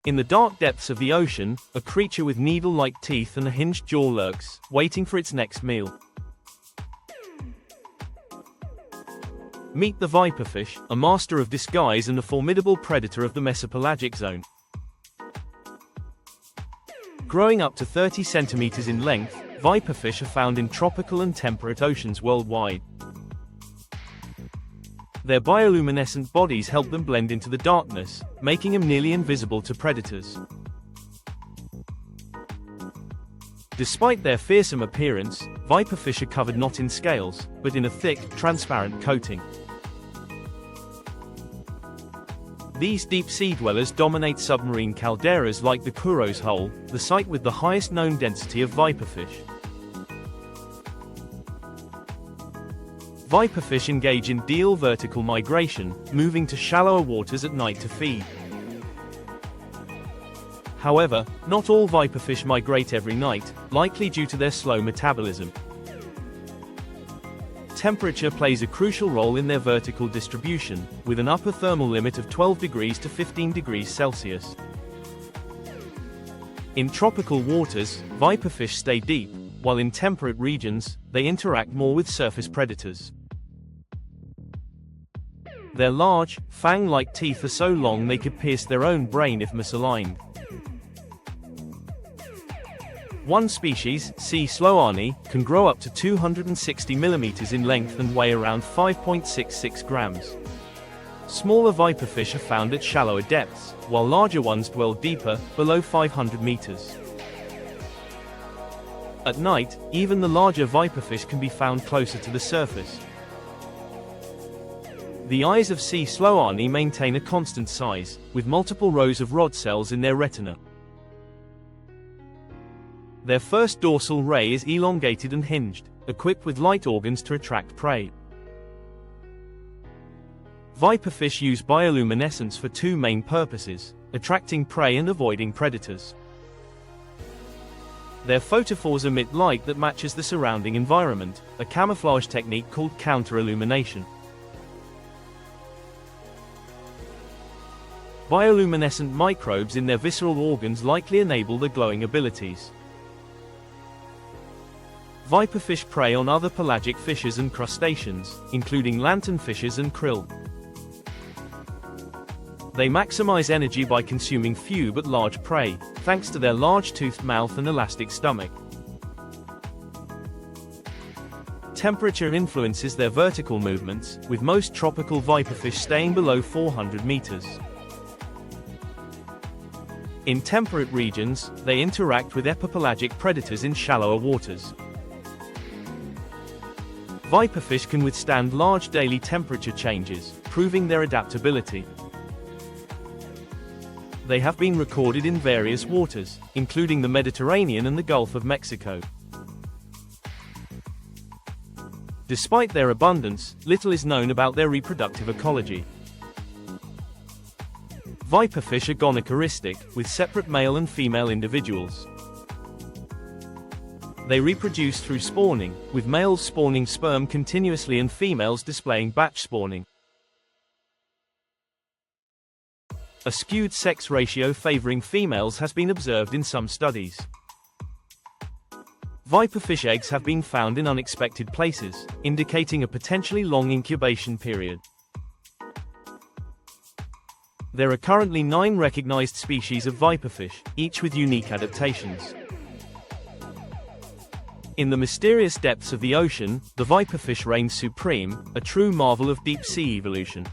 In the dark depths of the ocean, a creature with needle-like teeth and a hinged jaw lurks, waiting for its next meal. Meet the viperfish, a master of disguise and a formidable predator of the mesopelagic zone. Growing up to 30 centimeters in length, viperfish are found in tropical and temperate oceans worldwide. Their bioluminescent bodies help them blend into the darkness, making them nearly invisible to predators. Despite their fearsome appearance, viperfish are covered not in scales, but in a thick, transparent coating. These deep-sea dwellers dominate submarine calderas like the Kuro's Hole, the site with the highest known density of viperfish. Viperfish engage in diel vertical migration, moving to shallower waters at night to feed. However, not all viperfish migrate every night, likely due to their slow metabolism. Temperature plays a crucial role in their vertical distribution, with an upper thermal limit of 12 degrees to 15 degrees Celsius. In tropical waters, viperfish stay deep, while in temperate regions, they interact more with surface predators. Their large, fang-like teeth are so long they could pierce their own brain if misaligned. One species, C. sloani, can grow up to 260 mm in length and weigh around 5.66 grams. Smaller viperfish are found at shallower depths, while larger ones dwell deeper, below 500 meters. At night, even the larger viperfish can be found closer to the surface. The eyes of C. sloani maintain a constant size, with multiple rows of rod cells in their retina. Their first dorsal ray is elongated and hinged, equipped with light organs to attract prey. Viperfish use bioluminescence for two main purposes: attracting prey and avoiding predators. Their photophores emit light that matches the surrounding environment, a camouflage technique called counter-illumination. Bioluminescent microbes in their visceral organs likely enable the glowing abilities. Viperfish prey on other pelagic fishes and crustaceans, including lanternfishes and krill. They maximize energy by consuming few but large prey, thanks to their large-toothed mouth and elastic stomach. Temperature influences their vertical movements, with most tropical viperfish staying below 400 meters. In temperate regions, they interact with epipelagic predators in shallower waters. Viperfish can withstand large daily temperature changes, proving their adaptability. They have been recorded in various waters, including the Mediterranean and the Gulf of Mexico. Despite their abundance, little is known about their reproductive ecology. Viperfish are gonochoristic, with separate male and female individuals. They reproduce through spawning, with males spawning sperm continuously and females displaying batch spawning. A skewed sex ratio favoring females has been observed in some studies. Viperfish eggs have been found in unexpected places, indicating a potentially long incubation period. There are currently 9 recognized species of viperfish, each with unique adaptations. In the mysterious depths of the ocean, the viperfish reigns supreme, a true marvel of deep-sea evolution.